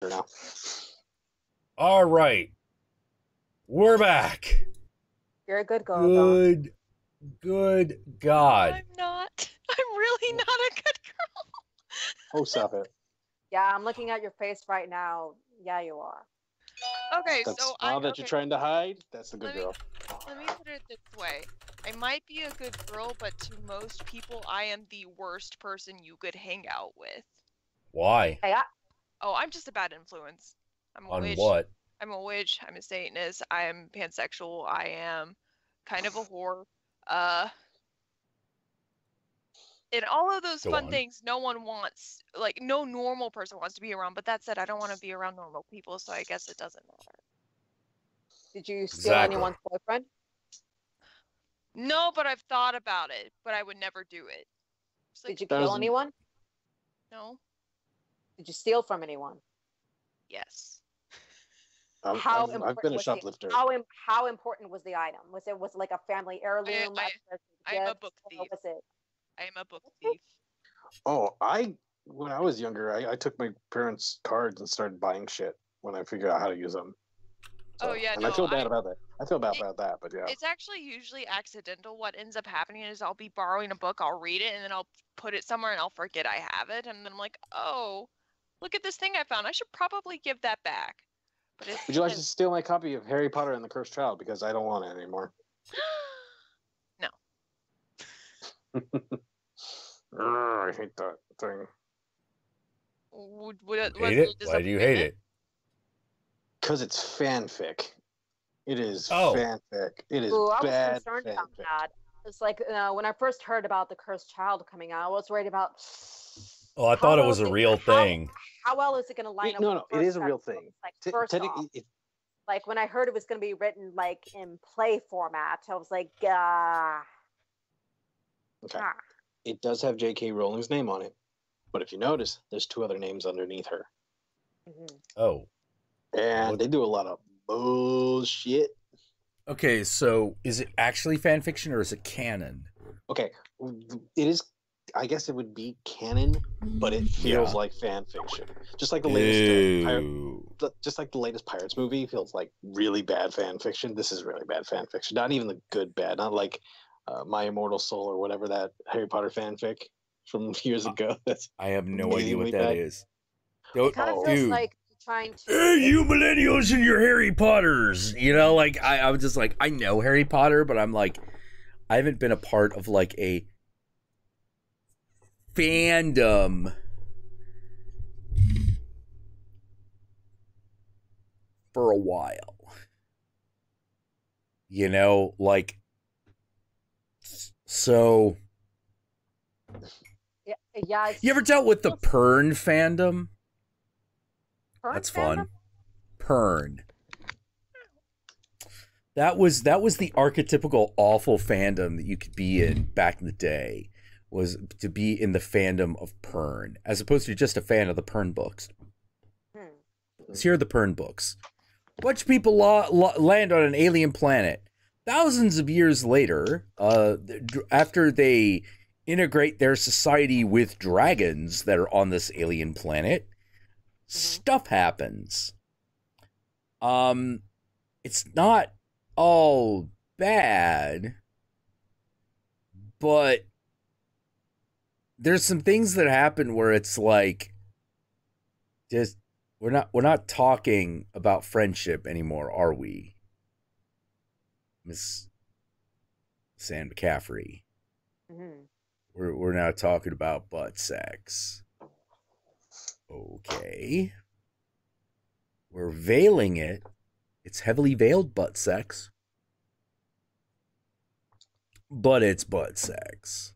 now. All right, we're back. You're a good girl, Dawn. Good No, God. I'm not. I'm really not a good girl. Oh, stop it. Yeah, I'm looking at your face right now. Yeah, you are. Okay, That so smile that you're trying to hide, that's the good girl. Let me put it this way. I might be a good girl, but to most people, I am the worst person you could hang out with. Why? Hey, Oh, I'm just a bad influence. I'm a On witch. what? I'm a witch. I'm a Satanist. I am pansexual. I am kind of a whore. And all of those Go fun on. things no one wants, like no normal person wants to be around. But that said, I don't want to be around normal people, so I guess it doesn't matter. did you steal Exactly. anyone's boyfriend? No, but I've thought about it, but I would never do it. It's like, Did you kill Thousand- anyone? no, Did you steal from anyone? yes. How I've been important a was shoplifter. how important was the item? Was it like a family heirloom? I'm a book Or thief. was it? I am a book thief. Oh, when I was younger, I took my parents' cards and started buying shit when I figured out how to use them. So, Oh, yeah, and no, I feel bad about that. I feel bad about that, but yeah. It's actually usually accidental. What ends up happening is I'll be borrowing a book, I'll read it, and then I'll put it somewhere and I'll forget I have it. And then I'm like, oh, look at this thing I found. I should probably give that back. But Would you like to steal my copy of Harry Potter and the Cursed Child? Because I don't want it anymore. No. I hate that thing. Hate it? Why do you hate it? Because it's fanfic. It is Oh. fanfic. It is Ooh, I was bad concerned about fanfic. that. It's like when I first heard about the cursed child coming out, I was worried about. Oh, I thought it was a real thing. How well is it going to line up? No, with it is a first real chapter? thing. Like first off, Technically, like when I heard it was going to be written like in play format, I was like, okay. ah. It does have J.K. Rowling's name on it, but if you notice, there's two other names underneath her, Oh. and they do a lot of bullshit. Okay, so is it actually fan fiction or is it canon? Okay, it is. I guess it would be canon, but it feels like fan fiction. Just like the latest, just like the latest Pirates movie feels like really bad fan fiction. This is really bad fan fiction. Not even the good bad. Not like My Immortal Soul or whatever that Harry Potter fanfic from years ago. That's I have no idea what that is. It kind of feels like trying to. Hey, you millennials and your Harry Potters. You know, like I was just like, I know Harry Potter, but I'm like, I haven't been a part of like a fandom for a while. You know, like, so. Yeah. You ever dealt with the Pern fandom? That's fun. Pern. That was the archetypical awful fandom that you could be in back in the day, was to be in the fandom of Pern, as opposed to just a fan of the Pern books. Here are the Pern books. A bunch of people land on an alien planet. Thousands of years later, after they integrate their society with dragons that are on this alien planet, stuff happens. It's not all bad, but there's some things that happen where it's like, just we're not talking about friendship anymore, are we, Miss Sam McCaffrey? We're now talking about butt sex. Okay. We're veiling it. It's heavily veiled butt sex. But it's butt sex.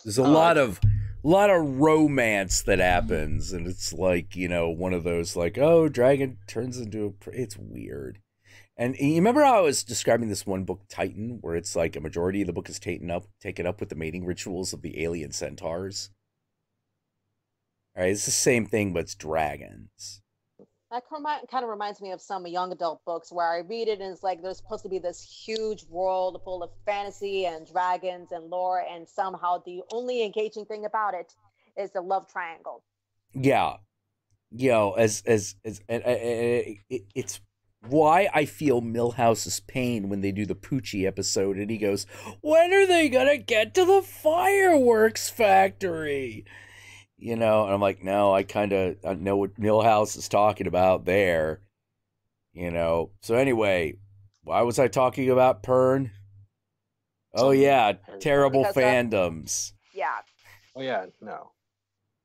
There's a lot of romance that happens, and it's like, you know, one of those like, oh, dragon turns into it's weird. And you remember how I was describing this one book, Titan, where it's like a majority of the book is taken up with the mating rituals of the alien centaurs? All right, it's the same thing, but it's dragons. That kind of reminds me of some young adult books where I read it and it's like there's supposed to be this huge world full of fantasy and dragons and lore, and somehow the only engaging thing about it is the love triangle. Yeah. you know, it's why I feel Milhouse's pain when they do the Poochie episode, and he goes, "When are they gonna get to the fireworks factory?" You know, and I'm like, no, I know what Milhouse is talking about there. You know, so anyway, why was I talking about Pern? Oh yeah, terrible Because fandoms. Yeah. Oh yeah, no.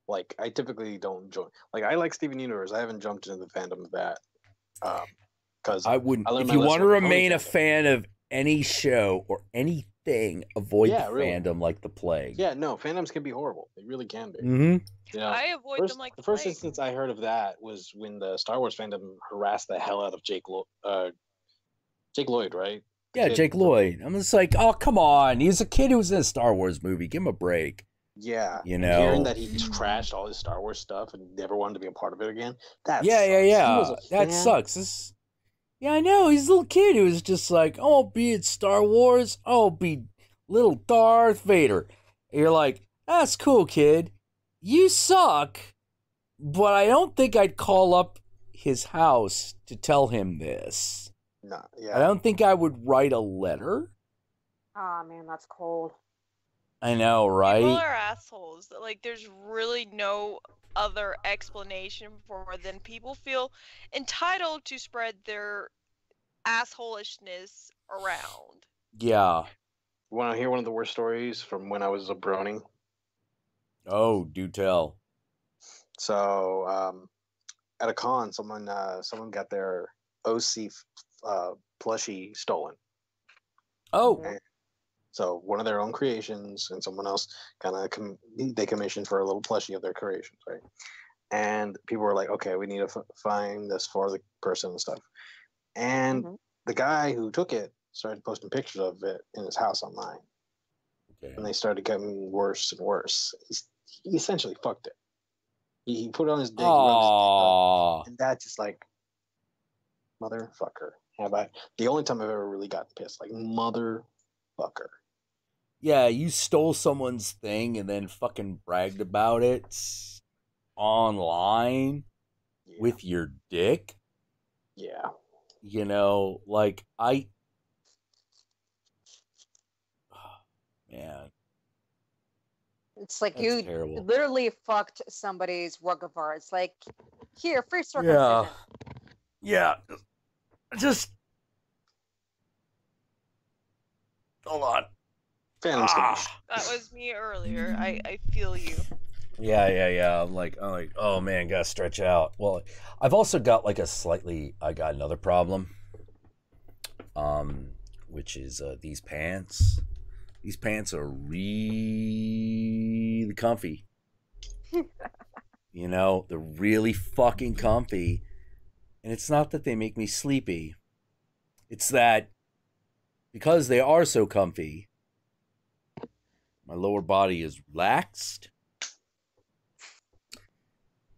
Like I typically don't join. Like I like Steven Universe. I haven't jumped into the fandom of that. Because I wouldn't. learned If my you lesson want to with the remain pony a fandom. fan of any show or anything, avoid Yeah, the really. fandom like the plague. Yeah, no, fandoms can be horrible. They really can be. Mm-hmm. You know, I avoid them like the first plague. instance I heard of that was when the Star Wars fandom harassed the hell out of Jake Lloyd, right? The Yeah, kid Jake from- Lloyd. I'm just like, oh, come on. He's a kid who was in a Star Wars movie. Give him a break. Yeah, You and know? hearing that he trashed all his Star Wars stuff and never wanted to be a part of it again. That Yeah. He was a That fan. sucks. Yeah, I know. He's a little kid who was just like, oh, I'll be in Star Wars. I'll be little Darth Vader. And you're like, that's cool, kid. You suck. But I don't think I'd call up his house to tell him this. No, yeah. I don't think I would write a letter. Oh man, that's cold. I know, right? People are assholes. Like, there's really no other explanation for it than people feel entitled to spread their assholishness around. Yeah. You want to hear one of the worst stories from when I was a brony? Oh, do tell. So, at a con, someone got their OC plushie stolen. Oh. So one of their own creations, and someone else kind of they commissioned for a little plushie of their creations, right? And people were like, "Okay, we need to find this for the person and stuff." And the guy who took it started posting pictures of it in his house online, and they started getting worse and worse. He essentially fucked it. He put it on his dick, rubbed his dick up, and that's just like, motherfucker. The only time I've ever really gotten pissed, like motherfucker. Yeah, you stole someone's thing and then fucking bragged about it online with your dick. Yeah. You know, like man. It's like That's you terrible. literally fucked somebody's work of art. It's like, here, free circumcision. Yeah. Just hold on. That was me earlier. I feel you. Yeah. I'm like, oh man, gotta stretch out. Well, I've also got like I got another problem. Which is these pants. These pants are really comfy. You know, they're really fucking comfy. And it's not that they make me sleepy. It's that because they are so comfy, my lower body is relaxed.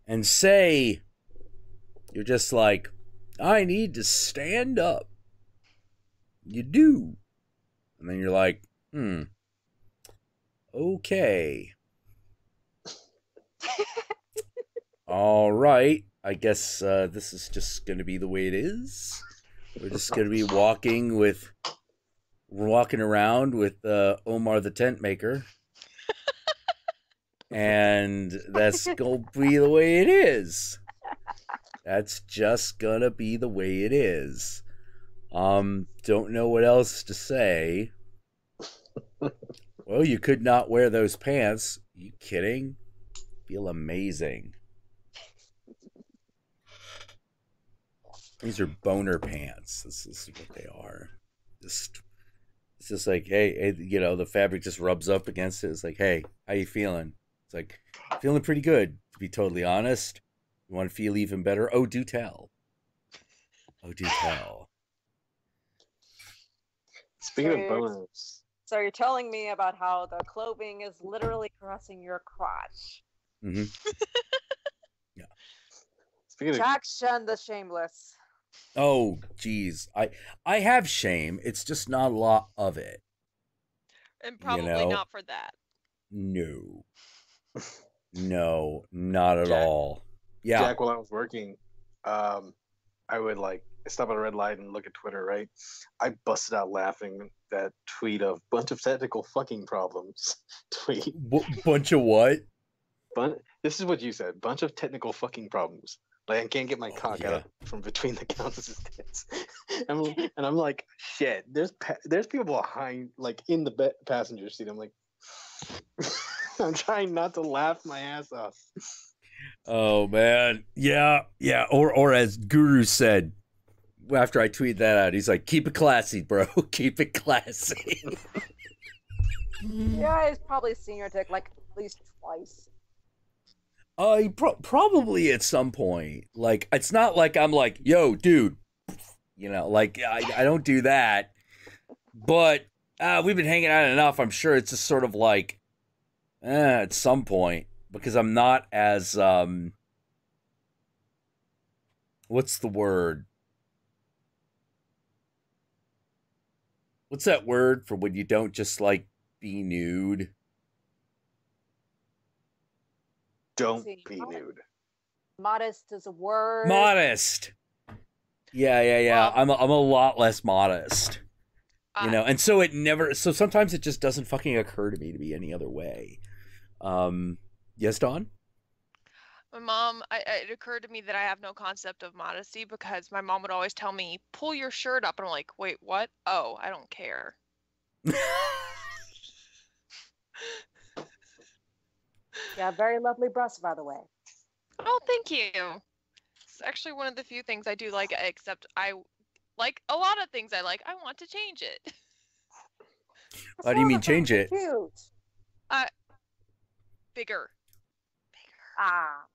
And say you're just like, I need to stand up. You do. And then you're like, okay. All right. I guess this is just going to be the way it is. We're just going to be walking around with Omar the tent maker. And that's going to be the way it is. That's just going to be the way it is. Don't know what else to say. Well, you could not wear those pants. You kidding? Feel amazing. These are boner pants. This is what they are. It's just like, hey, you know, the fabric just rubs up against it. It's like, hey, how you feeling? It's like, feeling pretty good, to be totally honest. You want to feel even better? Oh, do tell. Oh, do tell. Speaking of boners. So you're telling me about how the clothing is literally caressing your crotch. Mm-hmm. Yeah. Speaking Jackson the Shameless. Oh, geez. I have shame. It's just not a lot of it. And probably not for that. No. No, not at all. Yeah. Jack, while I was working, I would like stop at a red light and look at Twitter, right? I busted out laughing that tweet of bunch of technical fucking problems tweet. Bunch of what? This is what you said. Bunch of technical fucking problems. Like I can't get my cock out from between the countess's tits. and I'm like, shit. There's people behind, like in the passenger seat. I'm like, I'm trying not to laugh my ass off. Oh man, yeah. Or as Guru said after I tweeted that out, he's like, "Keep it classy, bro. Keep it classy." Yeah, he's probably seen your dick like at least twice. Probably at some point. Like, it's not like I'm like, "Yo, dude," like I don't do that. But we've been hanging out enough. I'm sure it's just sort of like, at some point, because I'm not as what's the word? What's that word for when you don't just like be nude? Don't be nude. Modest is a word. Modest. Yeah. Well, I'm a lot less modest. And so sometimes it just doesn't fucking occur to me to be any other way. Yes, Dawn? My mom, it occurred to me that I have no concept of modesty because my mom would always tell me, pull your shirt up. And I'm like, wait, what? Oh, I don't care. Yeah, very lovely breasts, by the way. Oh, thank you. It's actually one of the few things I do like, except I like a lot of things I like. I want to change it. How do you mean change it? Cute. Bigger. Ah.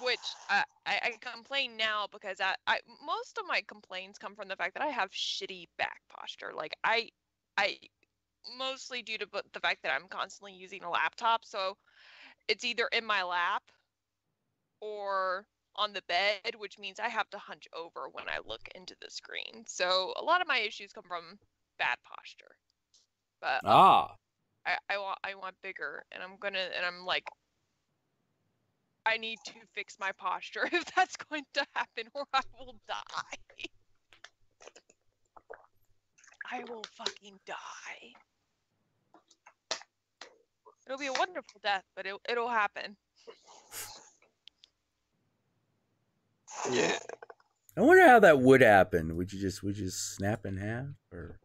Which I complain now because I most of my complaints come from the fact that I have shitty back posture. Like I mostly due to the fact that I'm constantly using a laptop, so it's either in my lap or on the bed, which means I have to hunch over when I look into the screen. So a lot of my issues come from bad posture. But I want bigger, and I'm like, I need to fix my posture if that's going to happen, or I will die. I will fucking die. It'll be a wonderful death, but it'll happen. Yeah. I wonder how that would happen. Would you snap in half, or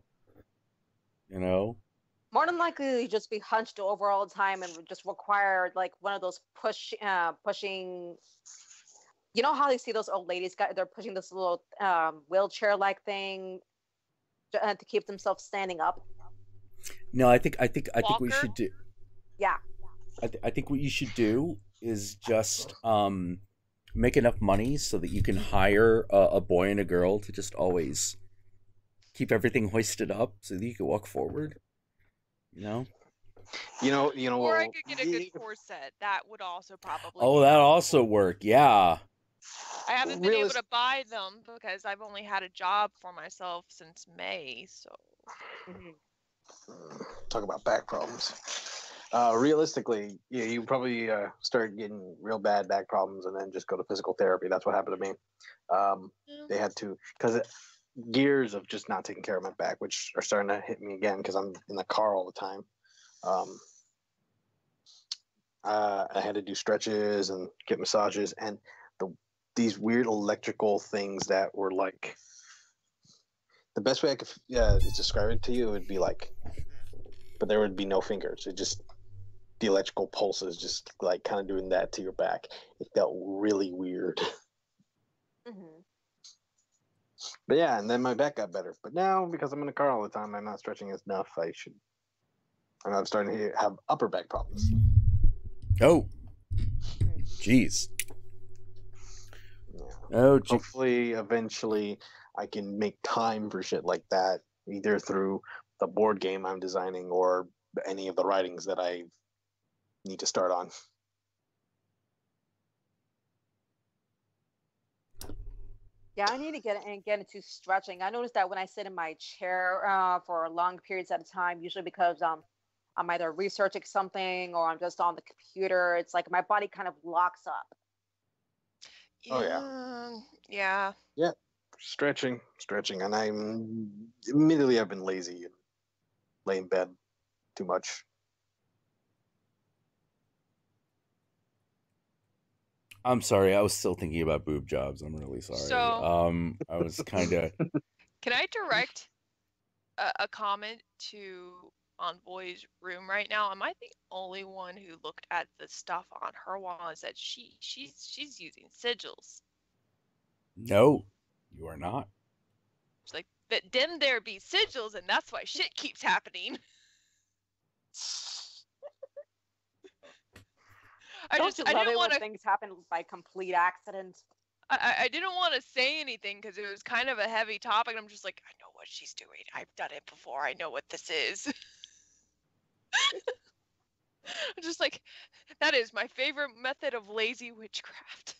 More than likely, you just be hunched over all the time and would just require like one of those pushing. You know how they see those old ladies? They're pushing this little wheelchair-like thing to keep themselves standing up. No, I think what we should do. Yeah. I think what you should do is just make enough money so that you can hire a boy and a girl to just always keep everything hoisted up so that you can walk forward. Or I could get a good corset. That would also probably. Oh, that also work. Yeah. I haven't been able to buy them because I've only had a job for myself since May. So. Talk about back problems. Realistically, you probably start getting real bad back problems and then just go to physical therapy. That's what happened to me. They had to, because years of just not taking care of my back, which are starting to hit me again because I'm in the car all the time. I had to do stretches and get massages, and these weird electrical things that were like, the best way I could describe it to you would be like, but there would be no fingers. It just, the electrical pulses just like kind of doing that to your back. It felt really weird. But yeah, and then my back got better. But now, because I'm in the car all the time, I'm not stretching enough. And I'm starting to have upper back problems. Oh. Jeez. Yeah. Oh, hopefully, eventually, I can make time for shit like that, either through the board game I'm designing or any of the writings that I need to start on. Yeah, I need to get into stretching. I noticed that when I sit in my chair for long periods at a time, usually because I'm either researching something or I'm just on the computer, it's like my body kind of locks up. Oh, yeah. Yeah. Yeah. Stretching, and I've been lazy and lay in bed too much. I'm sorry, I was still thinking about boob jobs. I'm really sorry. So- I was kind of. Can I direct a comment to Envoy's room right now? Am I the only one who looked at the stuff on her wall and said she's using sigils? No, you are not. She's like, that them there be sigils, and that's why shit keeps happening. Don't you I love didn't it want when to. things happen by complete accident? I didn't want to say anything because it was kind of a heavy topic. I'm just like, I know what she's doing. I've done it before. I know what this is. I'm just like, that is my favorite method of lazy witchcraft.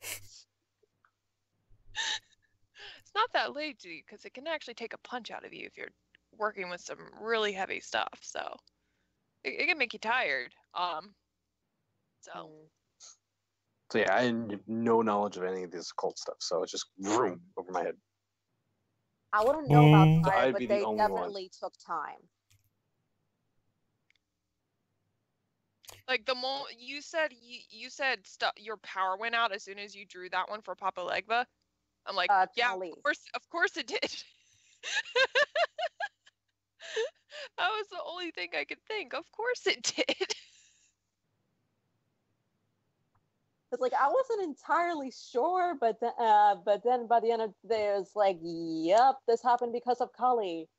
It's not that lazy because it can actually take a punch out of you if you're working with some really heavy stuff. So it can make you tired. So So yeah, I have no knowledge of any of this occult stuff, so it's just vroom over my head. I wouldn't know about Mm. fire, I'd but be the they only one. definitely took time. like the moment you said your power went out as soon as you drew that one for Papa Legba. I'm like, yeah, Kali. of course it did. That was the only thing I could think. Of course it did. It's like I wasn't entirely sure, but then by the end of the day, it was like, yep, this happened because of Kali.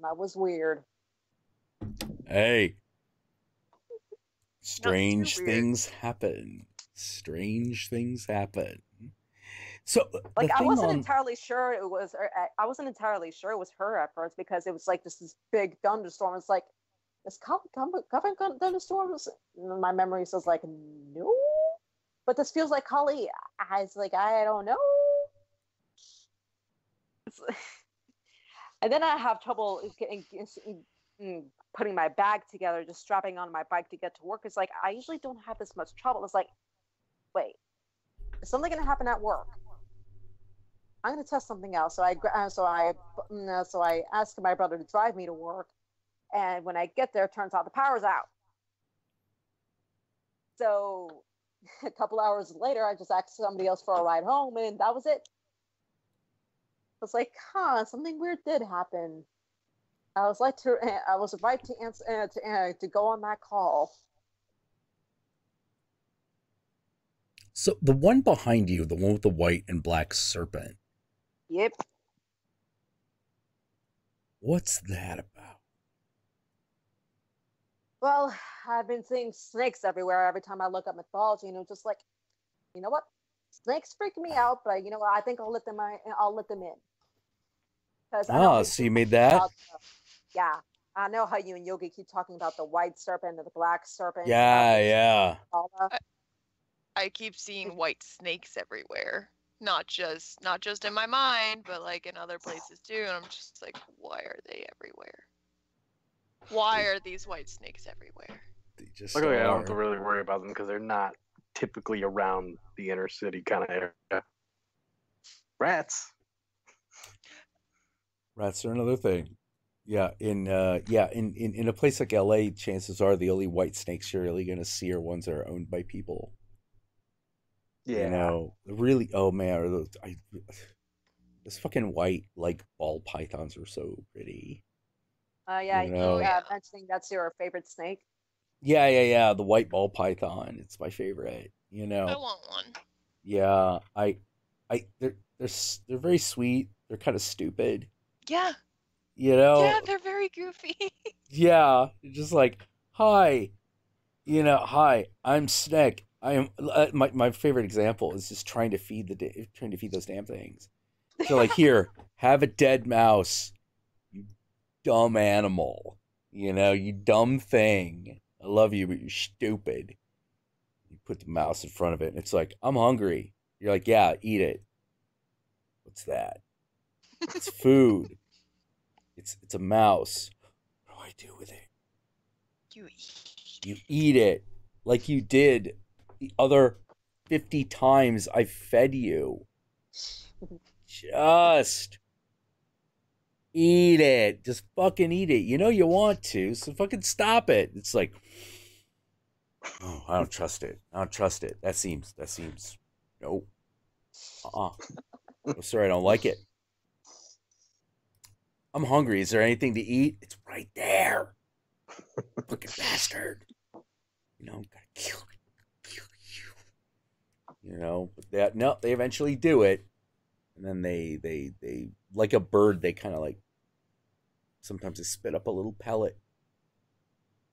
That was weird. Hey, strange weird. things happen. Strange things happen. So Like the I thing wasn't on entirely sure it was. I wasn't entirely sure it was her at first because it was like just this big thunderstorm. It's like is Kali covering thunderstorms? My memory says like no, but this feels like Kali. I was like I don't know. And then I have trouble putting my bag together, just strapping on my bike to get to work. It's like I usually don't have this much trouble. It's like, wait, is something going to happen at work? I'm going to test something else. So I asked my brother to drive me to work, and when I get there, it turns out the power's out. So a couple hours later, I just asked somebody else for a ride home, and that was it. I was like, something weird did happen. I was right to answer to go on that call. So the one behind you, the one with the white and black serpent. Yep. What's that about? Well, I've been seeing snakes everywhere every time I look up mythology, and it's just like, you know what? Snakes freak me out, but you know what? I think I'll let them in. So you made that? Yeah. I know how you and Yogi keep talking about the white serpent and the black serpent. Yeah. I keep seeing white snakes everywhere. Not just in my mind, but like in other places too. And I'm just like, why are they everywhere? Why are these white snakes everywhere? They just Luckily, I don't have to really worry about them because they're not typically around the inner city kind of area. Rats. Rats are another thing. Yeah, in a place like LA, chances are the only white snakes you're really gonna see are ones that are owned by people. Yeah. You know, really. Oh man, are those fucking white like ball pythons are so pretty. Yeah, you know? mentioning that's your favorite snake. Yeah. The white ball python. It's my favorite. You know. I want one. Yeah, they're very sweet. They're kind of stupid. Yeah. You know. Yeah, they're very goofy. Yeah, just like, hi, hi, I'm Snick. I am my favorite example is just trying to feed those damn things. So like, here, have a dead mouse, you dumb animal. You dumb thing. I love you, but you're stupid. You put the mouse in front of it, and it's like, I'm hungry. You're like, yeah, eat it. What's that? It's food. It's a mouse. What do I do with it? You eat. You eat it like you did the other 50 times I've fed you. Just eat it. Just fucking eat it. You know you want to, so fucking stop it. It's like, oh, I don't trust it. I don't trust it. That seems, nope. I'm sorry, I don't like it. I'm hungry. Is there anything to eat? It's right there. Fucking bastard. You know, gotta kill you. You know, but they eventually do it. And then they like a bird, they kind of like, sometimes they spit up a little pellet.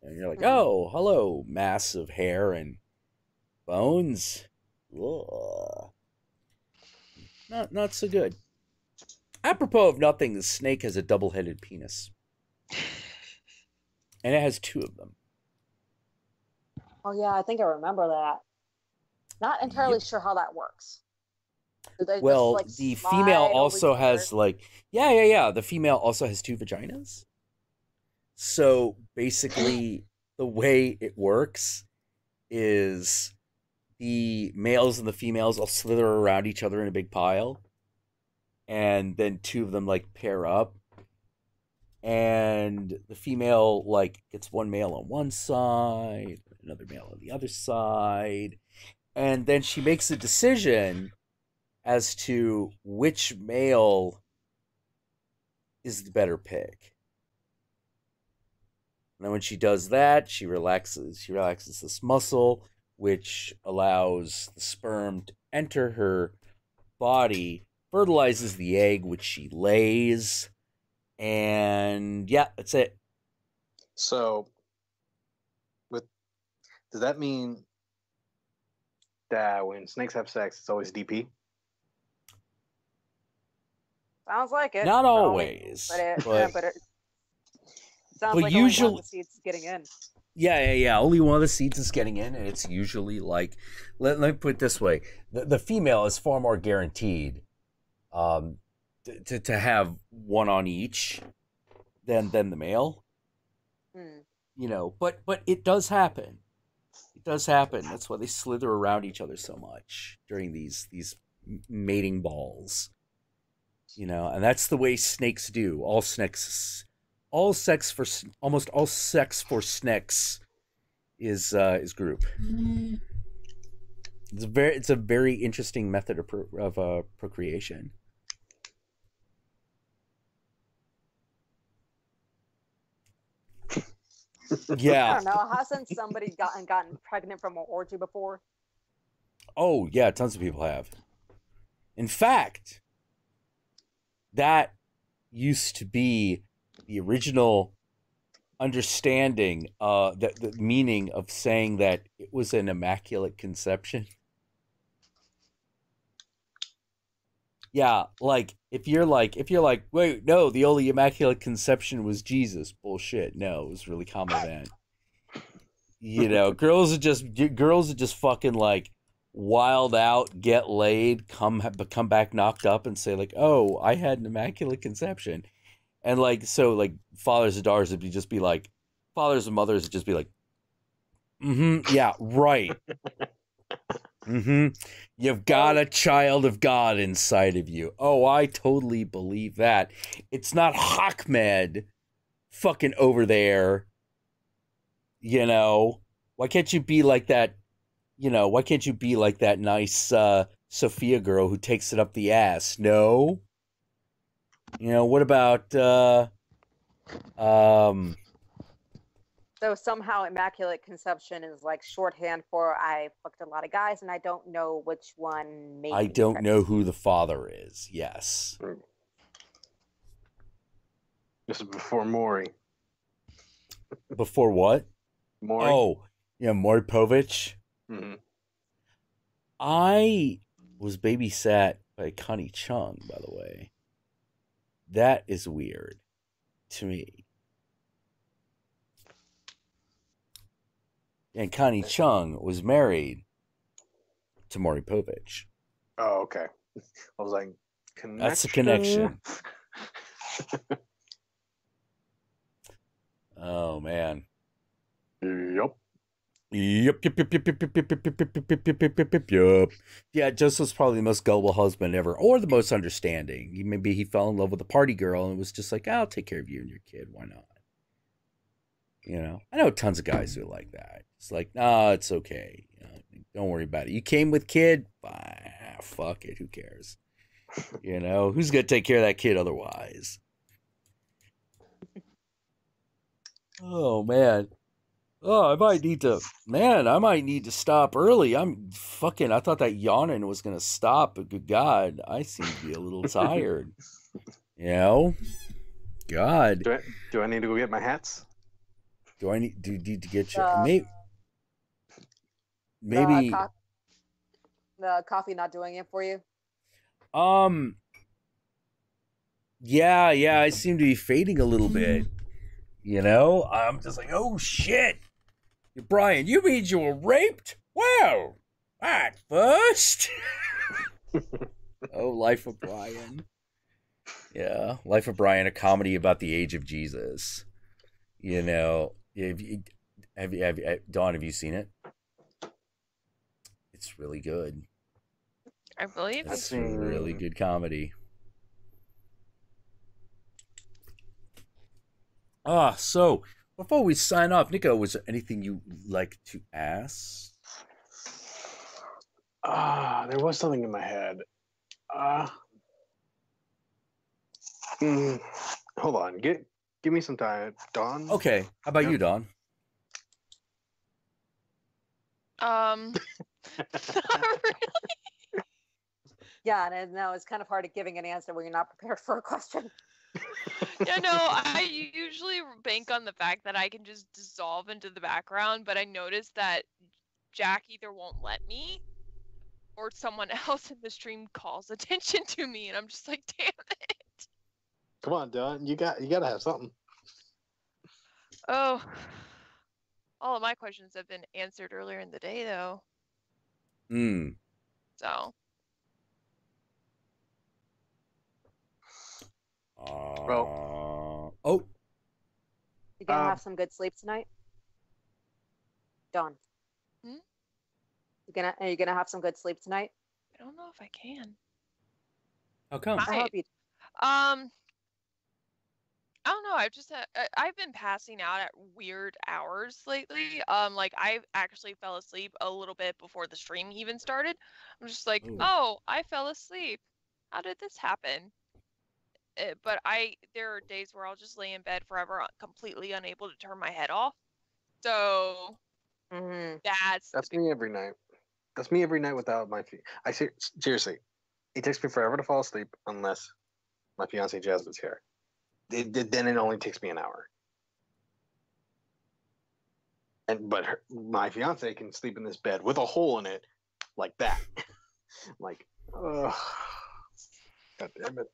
And you're like, oh, hello, mass of hair and bones. Ugh. Not so good. Apropos of nothing, the snake has a double-headed penis. And it has 2 of them. Oh yeah, I think I remember that. Not entirely sure how that works. Well, the female also has like, yeah. The female also has 2 vaginas. So basically, the way it works is the males and the females all slither around each other in a big pile. And then 2 of them like pair up. And the female like gets one male on one side, another male on the other side. And then she makes a decision as to which male is the better pick. And then when she does that, she relaxes this muscle, which allows the sperm to enter her body, fertilizes the egg, which she lays, and yeah, that's it. So, does that mean that when snakes have sex, it's always DP? Sounds like it. Not always, but it sounds but like usually, only one of the seeds is getting in. Yeah. Only one of the seeds is getting in, and it's usually like, let me put it this way: the female is far more guaranteed to have one on each than the male. You know, but it does happen. It does happen. That's why they slither around each other so much during these mating balls. You know, and that's the way snakes do. Almost all sex for snakes is group. It's a very interesting method of procreation. Yeah. I don't know. Hasn't somebody gotten pregnant from an orgy before? Oh yeah, tons of people have. In fact, that used to be the original understanding, the meaning of saying that it was an immaculate conception. Yeah, like if you're like, wait, no, the only immaculate conception was Jesus. Bullshit. No, it was really common then. You know, girls are just fucking like wild out, get laid, come back knocked up, and say like, oh, I had an immaculate conception, and like so like fathers and daughters would just be like, fathers and mothers would just be like, yeah, right. You've got a child of God inside of you. Oh, I totally believe that. It's not Ahmed fucking over there. You know, why can't you be like that? You know, why can't you be like that nice Sophia girl who takes it up the ass? No. You know, what about So somehow immaculate conception is like shorthand for I fucked a lot of guys and I don't know which one made I me don't pregnant. know who the father is. Yes. This is before Maury. Before what? Maury. Oh, yeah, Maury Povich. Mm-hmm. I was babysat by Connie Chung, by the way. That is weird to me. And Connie Chung was married to Maury Povich. Oh, okay. I was like, connection? That's a connection. Oh, man. Yep. Yep. Yeah, Joseph's probably the most gullible husband ever, or the most understanding. Maybe he fell in love with a party girl and was just like, I'll take care of you and your kid. Why not? You know, I know tons of guys who are like that. It's like, nah, it's okay. You know, don't worry about it. You came with kid? Fuck it. Who cares? You know, who's going to take care of that kid otherwise? Oh, man. Oh, I might need to stop early. I thought that yawning was going to stop, but good God, I seem to be a little tired. You know? God. Do I need to go get my hats? Do I need to get you? Maybe. The coffee not doing it for you? Yeah, I seem to be fading a little bit. You know? I'm just like, oh shit! Brian, you mean you were raped? Well, at first. Oh, Life of Brian. Yeah, Life of Brian, a comedy about the age of Jesus. You know, have you, Dawn, have you seen it? It's really good. I believe it's a really good comedy. So before we sign off, Nico, was there anything you'd like to ask? There was something in my head. Hold on. Give me some time, Dawn. Okay. How about you, Dawn? Not really. Yeah, and no, it's kind of hard at giving an answer when you're not prepared for a question. Yeah, no, I usually bank on the fact that I can just dissolve into the background, but I noticed that Jack either won't let me or someone else in the stream calls attention to me, and I'm just like, damn it. Come on, Dawn. You gotta have something. Oh. All of my questions have been answered earlier in the day, though. So. Oh. You gonna have some good sleep tonight, Dawn? Are you gonna have some good sleep tonight? I don't know if I can. How come? I hope you. I don't know. I've been passing out at weird hours lately. Like I actually fell asleep a little bit before the stream even started. I'm just like, oh, I fell asleep. How did this happen? But there are days where I'll just lay in bed forever, completely unable to turn my head off. So that's me every night. That's me every night without my feet. I say seriously, it takes me forever to fall asleep unless my fiance Jasmine's here. Then it only takes me an hour. But my fiance can sleep in this bed with a hole in it, like that. Like, God damn it.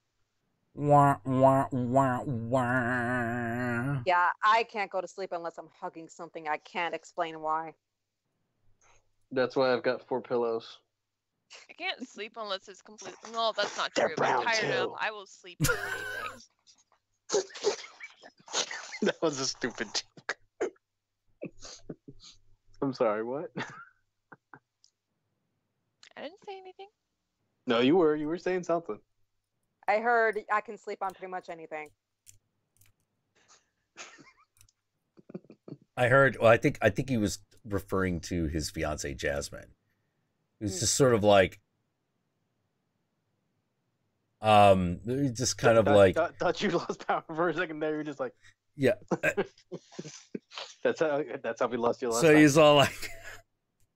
Wah, wah, wah, wah. Yeah, I can't go to sleep unless I'm hugging something. I can't explain why. That's why I've got 4 pillows. I can't sleep unless it's complete. No, that's not They're true. If I'm brown, tired too. enough, I will sleep with anything. That was a stupid joke. I'm sorry, what? I didn't say anything. No, you were saying something. I heard I can sleep on pretty much anything. I heard. Well, I think he was referring to his fiancee Jasmine. It was just sort of like, just kind of like. Thought you lost power for a second there. You're just like, yeah. That's how we lost you last So time. he's all like,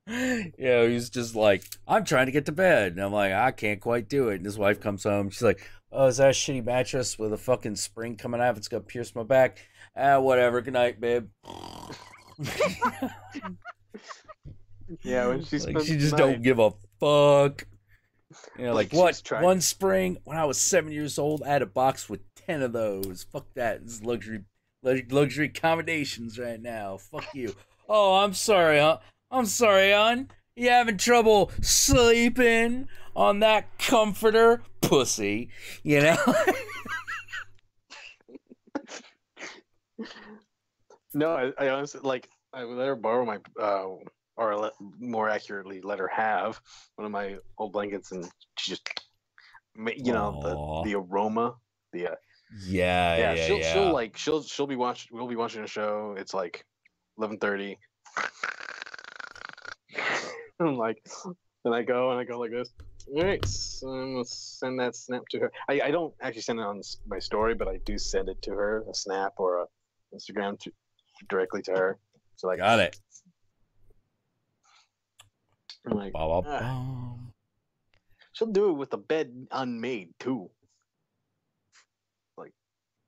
he's just like, I'm trying to get to bed, and I'm like, I can't quite do it. And his wife comes home. She's like, oh, is that a shitty mattress with a fucking spring coming out? It's gonna pierce my back. Whatever. Good night, babe. Yeah, when she just don't give a fuck. You know, like what? One spring when I was 7 years old, I had a box with 10 of those. Fuck that. This is luxury accommodations right now. Fuck you. Oh, I'm sorry, huh? I'm sorry, hon. You having trouble sleeping on that comforter, pussy? You know. No, I honestly, like, I would let her borrow my, more accurately, let her have one of my old blankets, and she just, you know, the aroma, the yeah. she'll be watching. We'll be watching a show. It's like 11:30. I'm like, then I go like this. All right, so I'm gonna send that snap to her. I don't actually send it on my story, but I do send it to her, a snap or a Instagram directly to her. So like, got it. I'm like, she'll do it with the bed unmade too. Like,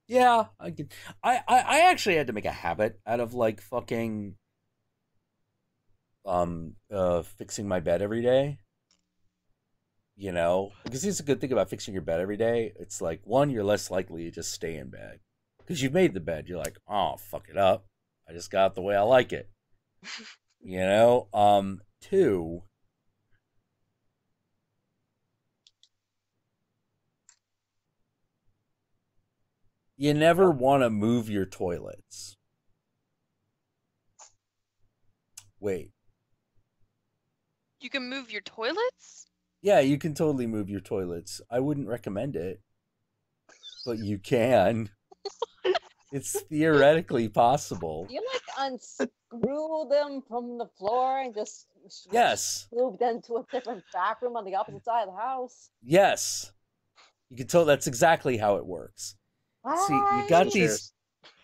yeah, I could. I actually had to make a habit out of like fucking fixing my bed every day. You know, because it's a good thing about fixing your bed every day. It's like, one, you're less likely to just stay in bed because you've made the bed. You're like, oh, fuck it up. I just got it the way I like it. You know, two, you never want to move your toilets. Wait. You can move your toilets? Yeah, you can totally move your toilets. I wouldn't recommend it, but you can. It's theoretically possible. You like unscrew them from the floor and just move them to a different back room on the opposite side of the house. Yes, you can tell. That's exactly how it works. What? See, you got these.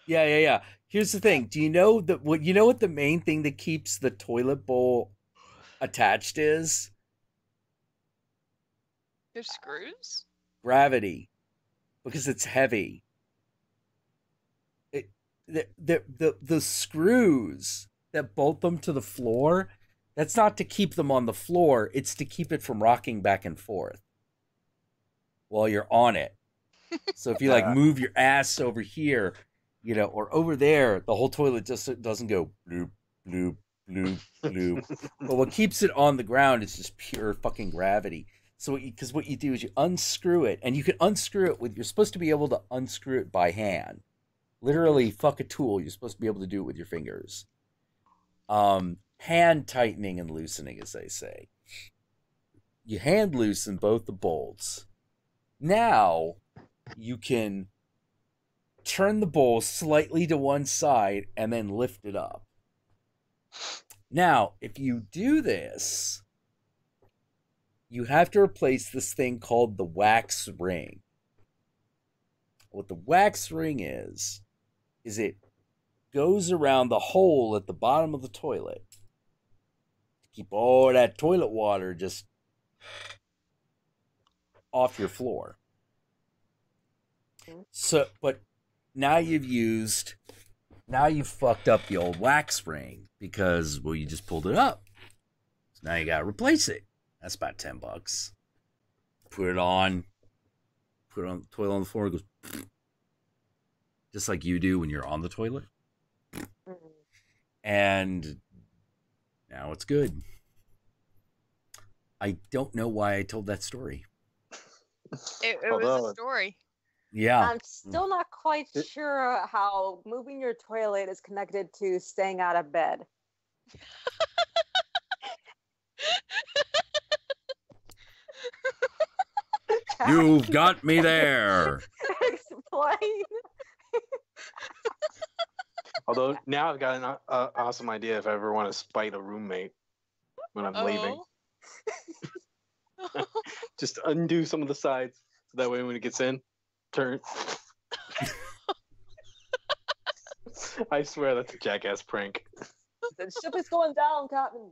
Yeah. Here's the thing. Do you know what the main thing that keeps the toilet bowl attached is? There's screws? Gravity, because it's heavy. The screws that bolt them to the floor, that's not to keep them on the floor, it's to keep it from rocking back and forth while you're on it. So if you like move your ass over here, you know, or over there, the whole toilet just doesn't go bloop, bloop, bloop, bloop. But what keeps it on the ground is just pure fucking gravity. So because what you do is you unscrew it, and you can unscrew it you're supposed to be able to unscrew it by hand. Literally, fuck a tool. You're supposed to be able to do it with your fingers. Hand tightening and loosening, as they say. You hand loosen both the bolts. Now, you can turn the bowl slightly to one side and then lift it up. Now, if you do this, you have to replace this thing called the wax ring. What the wax ring is it goes around the hole at the bottom of the toilet to keep all that toilet water just off your floor. So, but now you've fucked up the old wax ring because, well, you just pulled it up. So now you gotta replace it. That's about $10. Put it on the toilet on the floor. It goes just like you do when you're on the toilet. And now it's good. I don't know why I told that story. It was a story. Yeah. I'm still not quite sure how moving your toilet is connected to staying out of bed. You've got me there. Explain. Although now I've got an awesome idea if I ever want to spite a roommate when I'm leaving. Just undo some of the sides so that way when it gets in, turn. I swear that's a jackass prank. The ship is going down, Captain.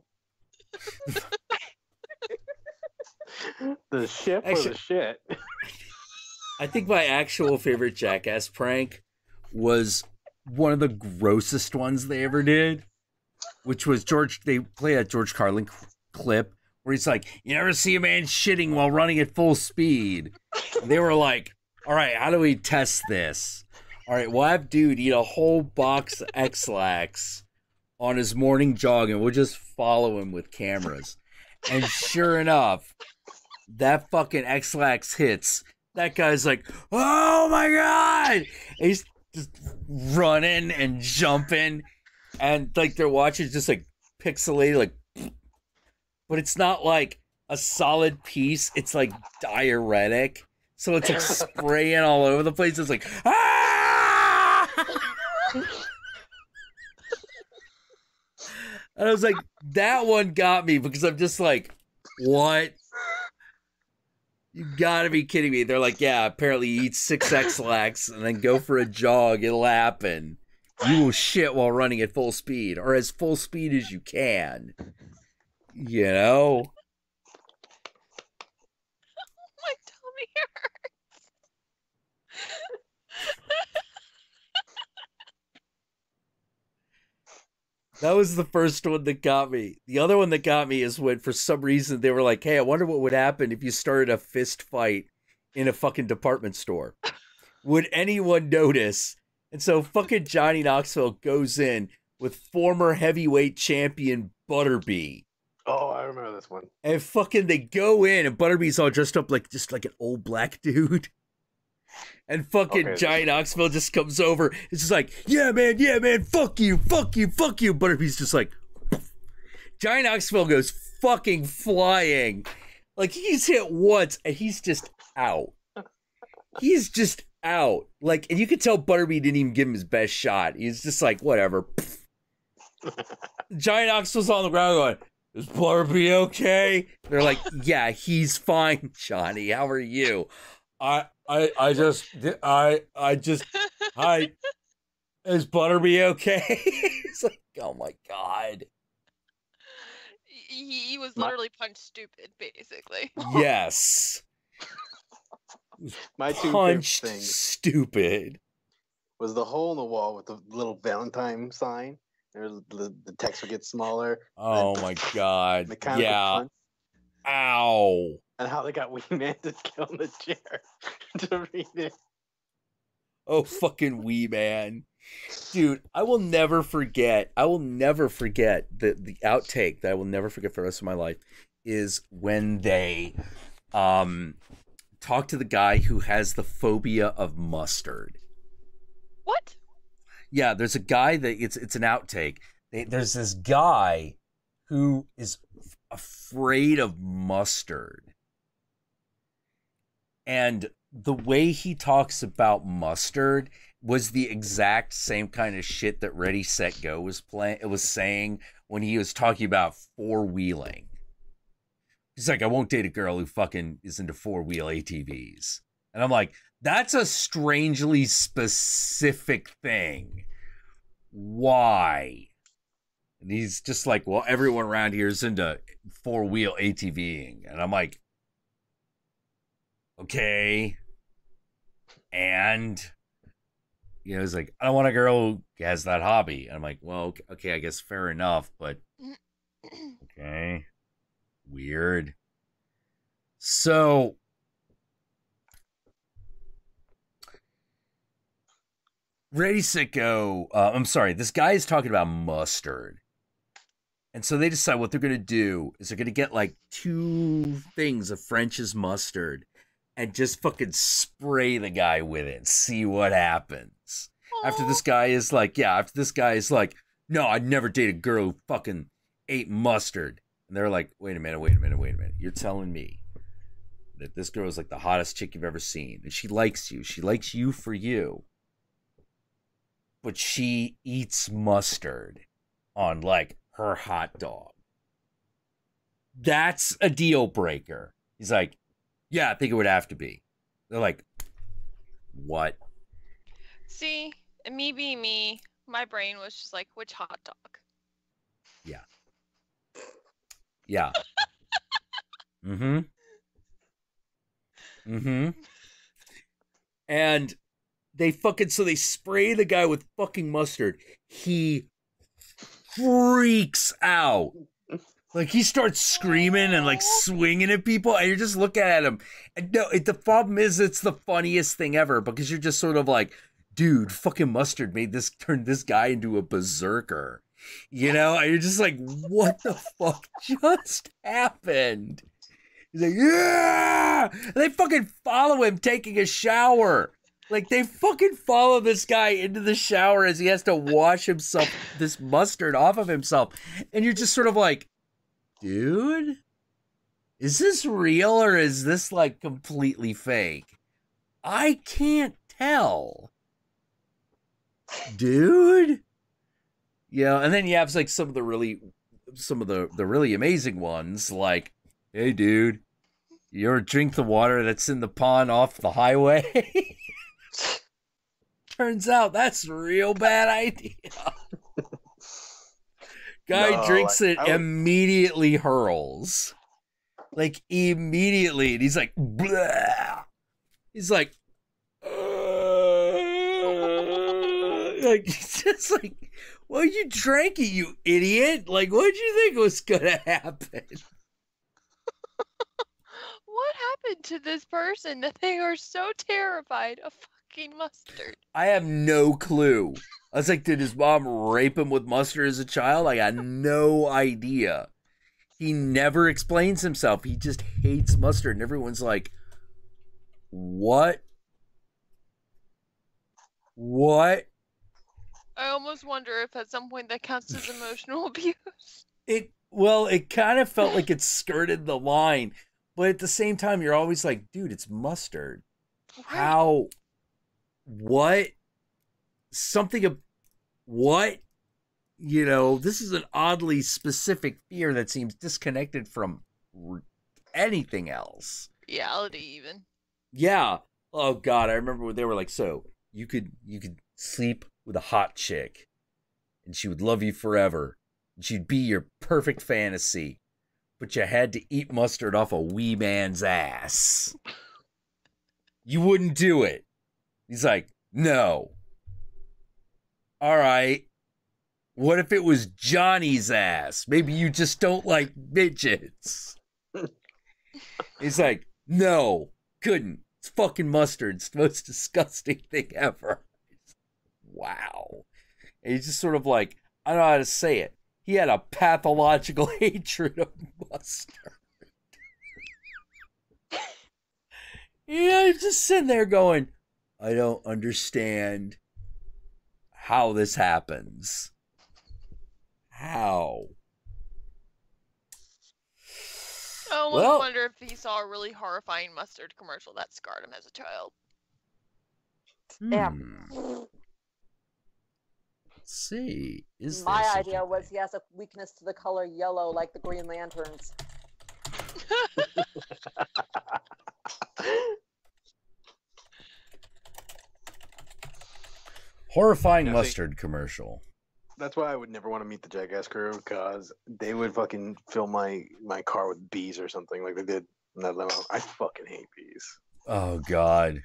The ship or the shit? I think my actual favorite jackass prank was one of the grossest ones they ever did, which was they play a George Carlin clip where he's like, you never see a man shitting while running at full speed. And they were like, all right, how do we test this? All right, we'll have dude eat a whole box of X-Lax on his morning jog, and we'll just follow him with cameras. And sure enough, that fucking X-Lax hits. That guy's like, oh my God! And he's just running and jumping. and like their watch is just like pixelated, like, but it's not like a solid piece. It's like diuretic, so it's like spraying all over the place. It's like ah! And I was like, that one got me because I'm just like, what? You gotta be kidding me. They're like, yeah, apparently you eat 6X-Lax and then go for a jog. It'll happen. You will shit while running at full speed, or as full speed as you can. You know? My tummy hurts. That was the first one that got me. The other one that got me is when, for some reason, they were like, hey, I wonder what would happen if you started a fist fight in a fucking department store. Would anyone notice? And so fucking Johnny Knoxville goes in with former heavyweight champion Butterby. Oh, I remember this one. And fucking they go in, and Butterby's all dressed up like just like an old black dude. And fucking Johnny Knoxville just comes over. It's just like, yeah, man, fuck you. Butterby's just like, poof. Johnny Knoxville goes fucking flying. Like, he's hit once, and he's just out. He's just out. Like, and you could tell Butterby didn't even give him his best shot. He's just like, whatever. Johnny Knoxville's on the ground going, is Butterby okay? They're like, yeah, he's fine, Johnny. How are you? I just, hi, is Butterby okay? It's like, oh my God. He was literally punched stupid, basically. Yes. My two Punched favorite things stupid. was the hole in the wall with the little Valentine sign. The text would get smaller. Oh my God. Yeah. Punch, Ow. and how they got Wee Man to get on the chair to read it. Oh, fucking Wee Man. Dude, I will never forget the outtake that I will never forget for the rest of my life is when they talk to the guy who has the phobia of mustard. What? Yeah, there's a guy that it's an outtake. There's this guy who is afraid of mustard. And the way he talks about mustard was the exact same kind of shit that Ready, Set, Go was saying when he was talking about four-wheeling. He's like, I won't date a girl who fucking is into four-wheel ATVs. And I'm like, that's a strangely specific thing. Why? And he's just like, well, everyone around here is into four-wheel ATVing. And I'm like, okay. And, you know, he's like, I don't want a girl who has that hobby. And I'm like, well, okay, I guess fair enough, but okay. Weird. So, Ready, Set, Go. I'm sorry, this guy is talking about mustard. And so they decide what they're going to do is they're going to get like 2 things of French's mustard and just fucking spray the guy with it and see what happens. Aww. After this guy is like, no, I'd never date a girl who fucking ate mustard. And they're like, wait a minute. You're telling me that this girl is like the hottest chick you've ever seen. And she likes you. She likes you for you. But she eats mustard on like her hot dog. That's a deal breaker. He's like, yeah, I think it would have to be. They're like, what? See, me being me, my brain was just like, which hot dog? Yeah. Yeah. Mm-hmm. Mm-hmm. And they spray the guy with fucking mustard. He freaks out. Like, he starts screaming and like swinging at people, and you're just looking at him. And no, the problem is it's the funniest thing ever because you're just sort of like, dude, fucking mustard turned this guy into a berserker. You know, and you're just like, what the fuck just happened? He's like, yeah! And they fucking follow him taking a shower. Like, they fucking follow this guy into the shower as he has to wash himself, this mustard off of himself. And you're just sort of like, dude, is this real or is this, like, completely fake? I can't tell. Dude. Yeah, and then you have, like, some of the really amazing ones, like, hey, dude, you ever drink the water that's in the pond off the highway? Turns out that's a real bad idea. Guy drinks it, immediately hurls. Like, immediately. And he's like, blah. He's like, like, just like, well, you drank it, you idiot. Like, what did you think was going to happen? What happened to this person that they are so terrified of fucking mustard? I have no clue. I was like, did his mom rape him with mustard as a child? I got no idea. He never explains himself. He just hates mustard. And everyone's like, what? What? I almost wonder if at some point that counts as emotional abuse. It kind of felt like it skirted the line. But at the same time, you're always like, dude, it's mustard. Right. How? What? What? You know, this is an oddly specific fear that seems disconnected from anything else. Reality, even. Yeah. Oh, God. I remember when they were like, so you could sleep with a hot chick and she would love you forever. And she'd be your perfect fantasy. But you had to eat mustard off a wee man's ass. You wouldn't do it. He's like, no. All right. What if it was Johnny's ass? Maybe you just don't like midgets. He's like, no, couldn't. It's fucking mustard. It's the most disgusting thing ever. Wow. And he's just sort of like, I don't know how to say it. He had a pathological hatred of mustard. Yeah, he's just sitting there going, I don't understand how this happens. How? I almost wonder if he saw a really horrifying mustard commercial that scarred him as a child. Yeah. Let's see. My idea was he has a weakness to the color yellow, like the Green Lanterns. Horrifying mustard commercial. That's why I would never want to meet the Jackass crew, because they would fucking fill my car with bees or something like they did in that limo. I fucking hate bees. Oh, God.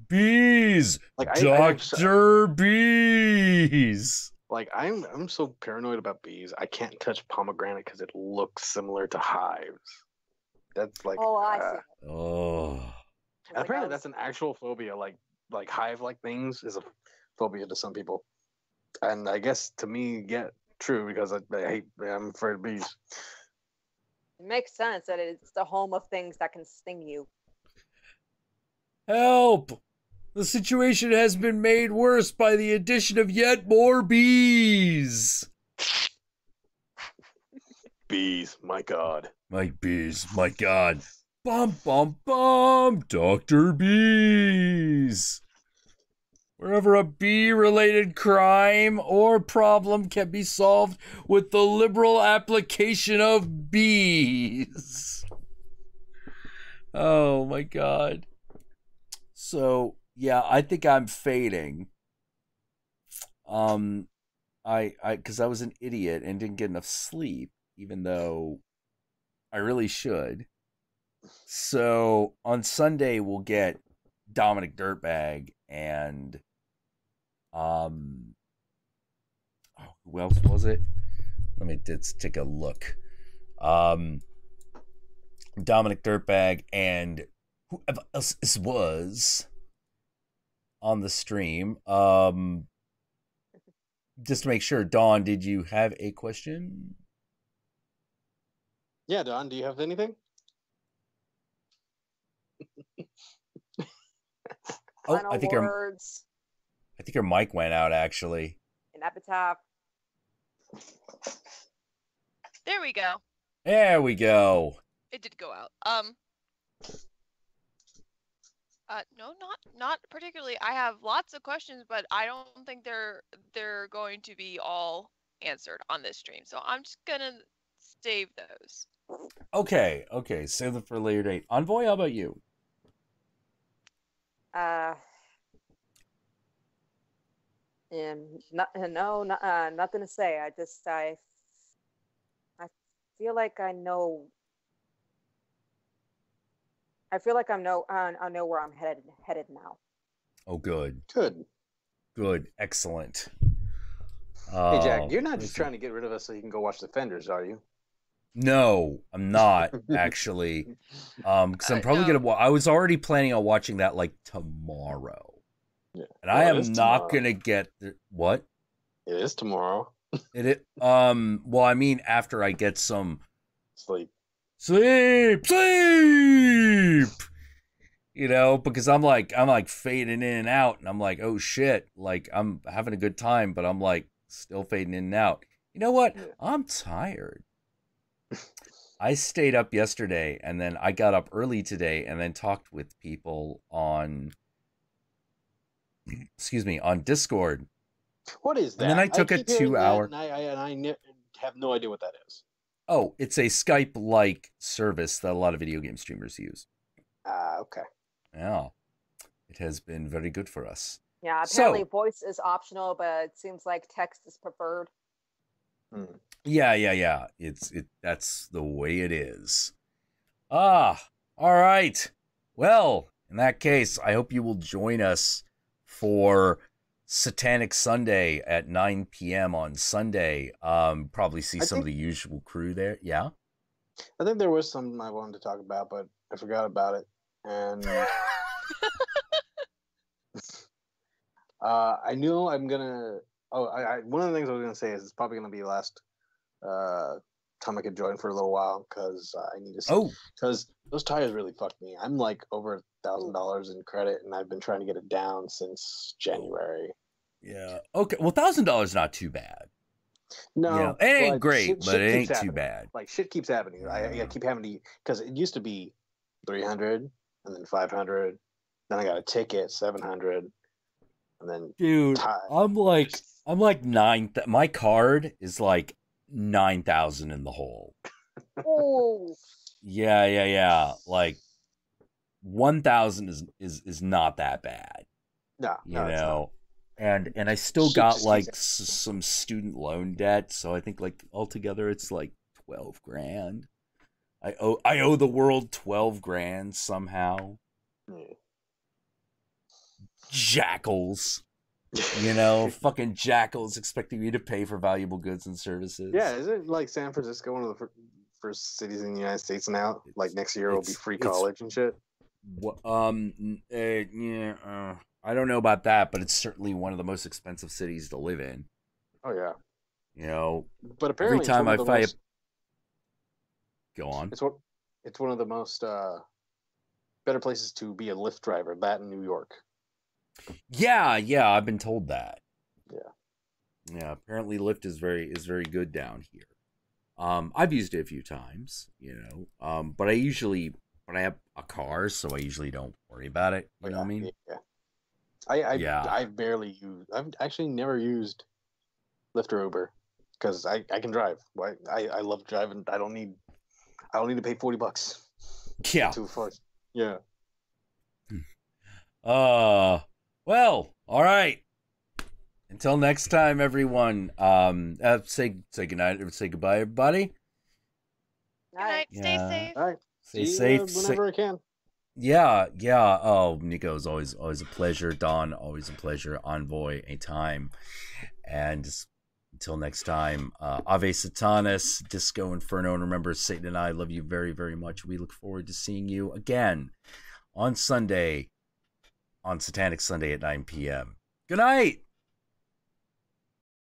Bees! Like Dr. Bees! Like, I'm so paranoid about bees. I can't touch pomegranate because it looks similar to hives. That's like... Oh, I see. Oh. And apparently that's an actual phobia. Like hive-like things is a phobia to some people. And I guess to me, yeah, true, because I'm afraid of bees. It makes sense that it's the home of things that can sting you. Help! The situation has been made worse by the addition of yet more bees. Bees, my God. My bees, my God. Bum, bum, bum, Dr. Bees. Wherever a bee-related crime or problem can be solved with the liberal application of bees. Oh, my God. So, yeah, I think I'm fading. Because I was an idiot and didn't get enough sleep, even though I really should. So, on Sunday, we'll get Dominic Dirtbag and who else was it? Let me take a look. Dominic Dirtbag and whoever else this was on the stream. Just to make sure, Dawn, did you have a question? Yeah, Dawn, do you have anything? Oh, final I think words, your mic went out actually. an epitaph. There we go. There we go. It did go out. No, not particularly. I have lots of questions, but I don't think they're going to be all answered on this stream. So I'm just gonna save those. Okay. Save them for a later date. Envoy, how about you? Nothing to say. I feel like I know. I feel like I know where I'm headed now. Oh, good. Excellent. Hey, Jack, you're not just trying to get rid of us so you can go watch Defenders, are you? No, I'm not actually. Because I'm probably No. gonna. I was already planning on watching that like tomorrow, Yeah. and I am not gonna get what. It is tomorrow. Well, I mean, after I get some Sleep. You know, because I'm like fading in and out, and I'm like, oh shit, like I'm having a good time, but I'm like still fading in and out. You know what? Yeah. I'm tired. I stayed up yesterday, and then I got up early today, and then talked with people on Discord. What is that? And then I took a keep hearing 2 that, hour. and I have no idea what that is. Oh, it's a Skype-like service that a lot of video game streamers use. Okay. Yeah, it has been very good for us. Yeah, apparently voice is optional, but it seems like text is preferred. Yeah. That's the way it is. All right. Well, in that case, I hope you will join us for Satanic Sunday at 9 p.m. on Sunday. Probably see some of the usual crew there. Yeah. I think there was something I wanted to talk about, but I forgot about it. And I knew I'm gonna. One of the things I was gonna say is it's probably gonna be the last time I could join for a little while because I need to see. Oh, because those tires really fucked me. I'm like over $1,000 in credit, and I've been trying to get it down since January. Yeah. Okay. Well, $1,000 not too bad. No, it ain't great, but it ain't too bad. Like shit keeps happening. I keep having to, because it used to be 300 and then 500. Then I got a ticket, 700, and then dude, I'm like 9. My card is like 9,000 in the hole. Oh. Yeah. Like 1,000 is not that bad. No, you know. And I still got like some student loan debt, so I think like altogether it's like 12 grand. I owe the world 12 grand somehow. Jackals. You know, fucking jackals expecting me to pay for valuable goods and services. Yeah, isn't like San Francisco one of the first cities in the United States now? Like next year will be free college and shit. I don't know about that, but it's certainly one of the most expensive cities to live in. Oh yeah. You know, but apparently every time go on. It's one of the most better places to be a Lyft driver. That in New York. Yeah, I've been told that. Yeah. Apparently Lyft is very good down here. I've used it a few times, you know. But I have a car, so I usually don't worry about it. You know what I mean? Yeah. I've actually never used Lyft or Uber because I can drive. I love driving. I don't need to pay $40. Yeah. Too far. Yeah. Well, all right. Until next time, everyone. Say goodnight. Say goodbye, everybody. Good night. Stay safe. All right. Stay safe. Whenever I can. Yeah. Oh, Nico is always a pleasure. Don, always a pleasure. Envoy, a time. And until next time, Ave Satanas, Disco Inferno, and remember, Satan and I love you very, very much. We look forward to seeing you again on Sunday, on Satanic Sunday at 9 p.m. Good night.